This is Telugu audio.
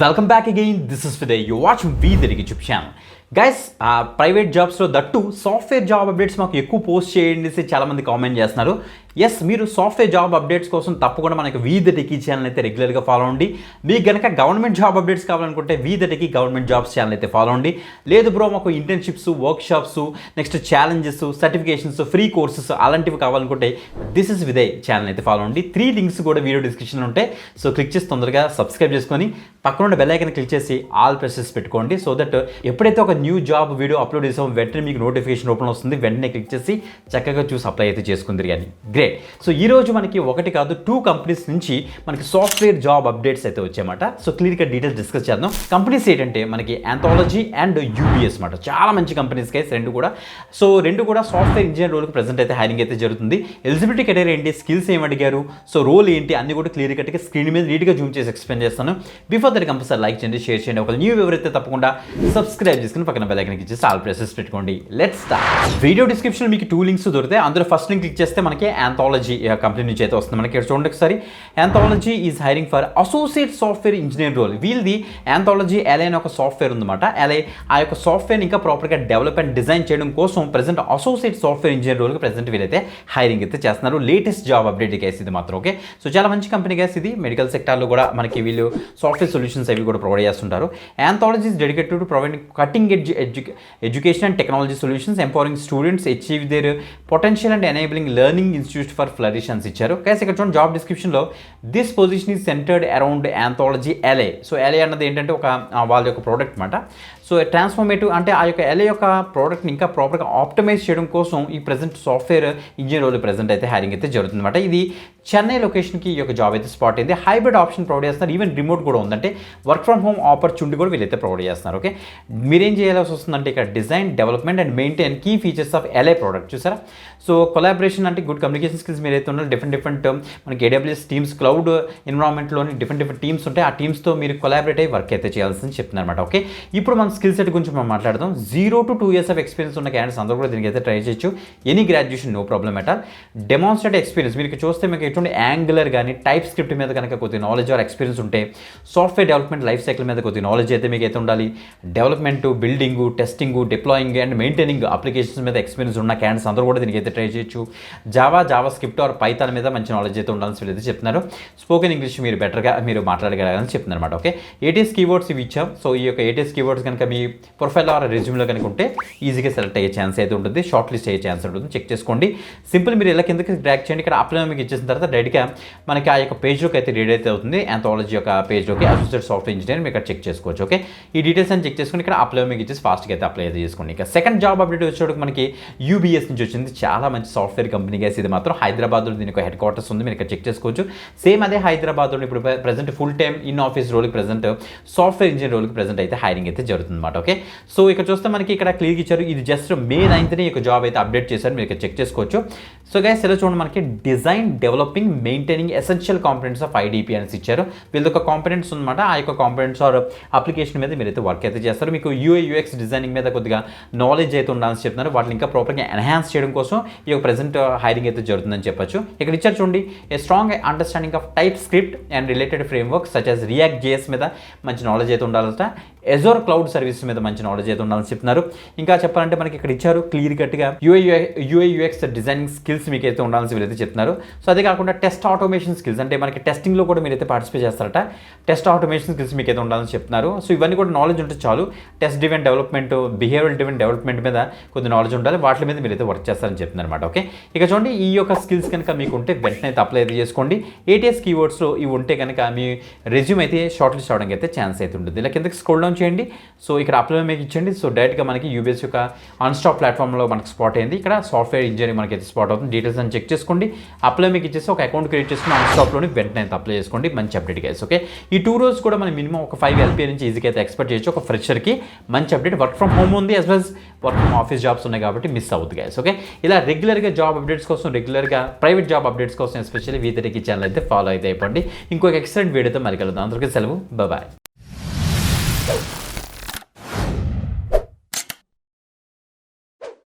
Welcome back again. This is Fiday. You're watching V the YouTube channel. Guys private జాబ్స్లో దట్టు సాఫ్ట్వేర్ జాబ్ అప్డేట్స్ మాకు ఎక్కువ పోస్ట్ చేయండి చాలామంది కామెంట్ చేస్తున్నారు. ఎస్, మీరు సాఫ్ట్వేర్ జాబ్ అప్డేట్స్ కోసం తప్పకుండా మనకి వీ ద టెకీ ఛానల్ అయితే రెగ్యులర్గా ఫాలో అవ్వండి. మీకు కనుక గవర్నమెంట్ జాబ్ అప్డేట్స్ కావాలనుకుంటే we the techie government jobs channel అయితే ఫాలో అవ్వండి. లేదు బ్రో, మాకు internships, workshops, next challenges, certifications, free courses అలాంటివి కావాలనుకుంటే దిస్ ఇస్ విదయ్ ఛానల్ అయితే ఫాలో అవ్వండి. 3 లింక్స్ కూడా వీడియో డిస్క్రిప్షన్లో ఉంటాయి. సో క్లిక్ చేసి తొందరగా సబ్స్క్రైబ్ చేసుకొని పక్కన ఉన్న బెల్ ఐకాన్ క్లిక్ చేసి ఆల్ ప్రెసెస్ పెట్టుకోండి. సో దట్ ఎప్పుడైతే ఒక న్యూ జాబ్ వీడియో అప్లోడ్ చేసామో వెంటనే మీకు నోటిఫికేషన్ ఓపెన్ వస్తుంది. వెంటనే క్లిక్ చేసి చక్కగా చూసి అప్లై అయితే చేసుకుందరు కానీ గ్రేట్. సో ఈరోజు మనకి ఒకటి కాదు 2 కంపెనీస్ నుంచి మనకి సాఫ్ట్వేర్ జాబ్ అప్డేట్స్ అయితే వచ్చాయన్నమాట. సో క్లియర్గా డీటెయిల్స్ డిస్కస్ చేద్దాం. కంపెనీస్ ఏంటంటే మనకి ఆంథాలజీ అండ్ యూబీఎస్ అన్నమాట. చాలా మంచి కంపెనీస్ గైస్ రెండు కూడా. సో రెండు కూడా సాఫ్ట్వేర్ ఇంజనీర్ రోల్కి ప్రెజెంట్ అయితే హైరింగ్ అయితే జరుగుతుంది. ఎలిజిబిలిటీ క్రైటీరియా ఏంటి, స్కిల్స్ ఏమి అడిగారు, సో రోల్ ఏంటి అన్ని కూడా క్లియర్ కట్గా స్క్రీన్ మీద నీట్గా జూమ్ చేసి ఎక్స్ప్లెయిన్ చేస్తాను. బిఫోర్ దట్ కంపల్సరీ లైక్ చేయండి, షేర్ చేయండి. ఒక న్యూ ఎవరైతే తప్పకుండా సబ్స్క్రైబ్ చేసుకుని పక్కన బెల్ ఐకాన్ క్లిక్ చేసి ఆల్ ప్రెసెస్ పెట్టుకోండి. Let's start. వీడియో డిస్క్రిప్షన్లో మీకు 2 లింక్స్ దొరుకుతాయి. అందులో ఫస్ట్ లింక్ క్లిక్ చేస్తే మనకి ఆంథాలజీ కంపెనీ నుంచి అయితే వస్తుంది. మనకి చూడండి ఒకసారి, Anthology is hiring for associate software engineer role. వీళ్ళది ఆంథాలజీ ఎల్ఐ అనే ఒక సాఫ్ట్వేర్ ఉందన్నమాట. ఎల్ఐ ఆ యొక్క సాఫ్ట్వేర్ ఇంకా ప్రాపర్గా డెవలప్ అండ్ డిజైన్ చేయడం కోసం ప్రెజెంట్ అసోసియేట్ సాఫ్ట్వేర్ ఇంజనీర్ రోల్కి ప్రెజెంట్ వీళ్ళైతే హైరింగ్ అయితే చేస్తున్నారు. లేటెస్ట్ జాబ్ అప్డేట్ కేసు ఇది మాత్రం. ఓకే, సో చాలా మంచి కంపెనీ కేసు ఇది. మెడికల్ సెక్టార్లో కూడా మనకి వీళ్ళు సాఫ్ట్వేర్ సొల్యూషన్స్ అవి కూడా ప్రొవైడ్ చేస్తుంటారు. Anthology is dedicated to providing cutting edge education and technology solutions, empowering students achieve their potential and enabling learning institute for flourish అని ఇచ్చారు. కేసు ఇక్కడ చూడండి జాబ్ డిస్క్రిప్షన్లో this position is centered around Anthology LA. So LA అన్నది ఏంటంటే ఒక వాళ్ళ యొక్క ప్రోడక్ట్ అనమాట. సో ట్రాన్స్ఫర్మేటివ్ అంటే ఆ యొక్క ఎల్ఏ యొక్క ప్రోడక్ట్ని ఇంకా ప్రాపర్గా ఆప్టిమైజ్ చేయడం కోసం ఈ present software engineer role present అయితే హైరింగ్ అయితే జరుగుతుంది అనమాట. ఇది చెన్నై లొకేషన్కి ఈ యొక్క జాబ్ అయితే స్పాట్ అయింది. హైబ్రిడ్ ఆప్షన్ ప్రొవైడ్ చేస్తున్నారు. ఈవెన్ రిమోట్ కూడా ఉందంటే వర్క్ ఫ్రమ్ హోమ్ ఆపర్చునిటీ కూడా వీళ్ళైతే ప్రొవైడ్ చేస్తున్నారు. ఓకే, మీరేం చేయాల్సి వస్తుందంటే ఇక్కడ design, development and maintain key features of LA product చూసారా. సో కొలాబరేషన్ అంటే గుడ్ కమ్యూనికేషన్ స్కిల్స్ మీరైతే ఉన్నారు. డిఫరెంట్ మనకి AWS టీమ్స్, క్లౌడ్ ఎన్విరాన్మెంట్లోని డిఫరెంట్ టీమ్స్ ఉంటాయి. ఆ టీమ్స్తో మీరు కొలాబరేట్ అయ్యి వర్క్ అయితే చేయాల్సింది చెప్తున్నారు అనమాట. ఓకే, ఇప్పుడు మన స్కిల్ సెట్ గురించి మనం మాట్లాడదాం. 0 to 2 years ఆఫ్ ఎక్స్పీరియన్స్ ఉన్న క్యాండిడేట్స్ అందరూ కూడా దీనికి అయితే ట్రై చేయొచ్చు. Any graduation no problem at all. Demonstrate experience మీరు చూస్తే మీకు ఎటువంటి యాంగులర్ కానీ టైప్ స్క్రిప్ట్ మీద కనుక కొద్దిగా నాలెడ్జ్ ఆర్ ఎక్స్పీరియన్స్ ఉంటే, సాఫ్ట్వేర్ డెవలప్మెంట్ లైఫ్ సైకిల్ మీద కొద్దిగా నాలెడ్జ్ అయితే మీకు అయితే ఉండాలి. Development, building, testing, deploying and maintaining applications మీద ఎక్స్పీరియన్స్ ఉన్న క్యాండిడేట్స్ అందరూ కూడా దీనికి అయితే ట్రై చేయొచ్చు. జావా స్క్రిప్ట్ ఆర్ పైథాన్ మీద మంచి నాలెడ్జ్ అయితే ఉండాలని వీళ్ళైతే చెప్తున్నారు. స్పోకెన్ ఇంగ్లీష్ మీరు బెటర్గా మీరు మాట్లాడగలగాలని చెప్తున్నారు అనమాట. ఓకే, ATS కీవర్డ్స్ ఇవి ఇచ్చాం. సో ఈ యొక్క ATS కీవర్డ్స్ కనుక మీ ప్రొఫైల్ ఆర్ రెజ్యూమ్లో కనుక ఉంటే ఈజీగా సెలెక్ట్ అయ్యే ఛాన్స్ అయితే ఉంటుంది. షార్ట్ లిస్ట్ అయ్యే ఛాన్స్ ఉంటుంది. చెక్ చేసుకోండి. సింపుల్ మీరు ఇలా కిందకి ట్రాక్ చేయండి. ఇక్కడ అప్లై మీకు ఇచ్చేసిన తర్వాత డైరెక్ట్గా మనకి ఆ యొక్క పేజ్లోకి అయితే రీడ్ అయితే అవుతుంది. ఆంథాలజీ యొక్క పేజ్లోకి అసోసియేట్ సాఫ్ట్వేర్ ఇంజనీర్ మీరు ఇక్కడ చెక్ చేసుకోవచ్చు. ఓకే, ఈ డీటెయిల్స్ అని చెక్ చేసుకుని ఇక్కడ అప్లై మీకు ఇచ్చేసి ఫాస్ట్గా అయితే అప్లై అయితే చేసుకోండి. ఇక సెకండ్ జాబ్ అప్డేట్ వచ్చేటప్పుడు మనకి UBS నుంచి వచ్చింది. చాలా మంచి సాఫ్ట్వేర్ కంపెనీ గైస్ ఇది మాత్రం. హైదరాబాద్లో దీనికి ఒక హెడ్ క్వార్టర్స్ ఉంది. మీరు ఇక్కడ చెక్ చేసుకోవచ్చు. సేమ్ అదే హైదరాబాద్లో ఇప్పుడు present full time in office రోల్కి ప్రెజెంట్ సాఫ్ట్వేర్ ఇంజనీర్ రోల్కి ప్రెజెంట్ అయితే హైరింగ్ అయితే జరుగుతుంది అనమాట. ఓకే, సో ఇక్కడ చూస్తే మనకి ఇక్కడ క్లియర్గా ఇచ్చారు. ఇది జస్ట్ May 9th ఈ జాబ్ అయితే అప్డేట్ చేశారు. మీరు ఇక్కడ చెక్ చేసుకోవచ్చు. సో గైస్ ఇలా చూడండి, మనకి design, developing, maintaining essential components of IDP అని ఇచ్చారు. వీళ్ళొక కాంపోనెంట్స్ అనమాట. ఆ యొక్క కాంపోనెంట్స్ ఆర్ అప్లికేషన్ మీద మీరైతే వర్క్ అయితే చేస్తారు. మీకు UI UX డిజైనింగ్ మీద కొద్దిగా నాలెడ్జ్ అయితే ఉండాలని చెప్తున్నారు. వాటిని ఇంకా ప్రాపర్గా ఎన్హాన్స్ చేయడం కోసం ఈ యొక్క ప్రెజెంట్ హైరింగ్ అయితే జరుగుతుందని చెప్పొచ్చు. ఇక్కడ ఇచ్చారు చూడండి, a strong understanding of type script and related framework such as React JS మీద మంచి నాలెడ్జ్ అయితే ఉండాలంట. Azure క్లౌడ్ సర్వీస్ మీద మంచి నాలెడ్జ్ అయితే ఉండాలని చెప్తున్నారు. ఇంకా చెప్పాలంటే మనకి ఇక్కడ ఇచ్చారు క్లియర్ కట్గా UI UX డిజైనింగ్ స్కిల్స్ మీకు అయితే ఉండాలని వీళ్ళైతే చెప్తున్నారు. సో అదే కాకుండా టెస్ట్ ఆటోమేషన్ స్కిల్స్ అంటే మనకి టెస్టింగ్లో కూడా మీరైతే పార్టిసిపేట్ చేస్తారట. టెస్ట్ ఆటోమేషన్ స్కిల్స్ మీకు అయితే ఉండాలని చెప్తున్నారు. సో ఇవన్నీ కూడా నాలెడ్జ్ ఉంటే చాలు. Test driven development, behavioural driven development మీద కొద్ది నాలెడ్జ్ ఉండాలి. వాటి మీద మీరైతే వర్క్ చేస్తారని చెప్తున్నారు అనమాట. ఓకే, ఇక చూడండి, ఈ యొక్క స్కిల్స్ కనుక మీకు ఉంటే వెంటనే అయితే అప్లై అయితే చేసుకోండి. ATS కీవర్డ్స్లో ఇవి ఉంటే కనుక మీ రెజ్యూమ్ అయితే షార్ట్ లిస్ట్ అవడానికి అయితే ఛాన్స్ అయితే ఉంటుంది. ఇలా కిందకి స్క్రోల్ డౌన్ చేయండి. సో ఇక్కడ అప్లై మీకు ఇచ్చండి. సో డైరెక్ట్గా మనకి UBS యొక్క అన్స్టాప్ ప్లాట్ఫామ్లో మనకి స్పాట్ అయింది. ఇక్కడ సాఫ్ట్వేర్ ఇంజనీరింగ్ మనకి అయితే స్పాట్ అవుతుంది. డీటెయిల్స్ అని చెక్ చేసుకోండి. అప్లై మీకు ఇచ్చేసి ఒక అకౌంట్ క్రియేట్ చేసుకుని అన్స్టాప్లోని వెంటనే అయితే అప్లై చేసుకోండి. మంచి అప్డేట్ గైస్. ఓకే, ఈ 2 రోజు కూడా మనం మినిమం ఒక 5 LPA నుంచి ఈజీగా అయితే ఎక్స్పెక్ట్ చేయొచ్చు. ఒక ఫ్రెషర్కి మంచి అప్డేట్. వర్క్ ఫ్రమ్ హోమ్ ఉంది, as well work from office jobs ఉన్నాయి కాబట్టి మిస్ అవుతుంది గైస్. ఓకే, ఇలా రెగ్యులర్గా జాబ్ అప్డేట్స్ కోసం, రెగ్యులర్గా ప్రైవేట్ జాబ్ అప్డేట్స్ కోసం especially V the Techie channel అయితే ఫాలో అయితే అయిపోండి. ఇంకొక ఎక్సలెంట్ వీడియోతో మళ్ళీ కలుద్దాం. అందరికీ సెలవు. బాయ్.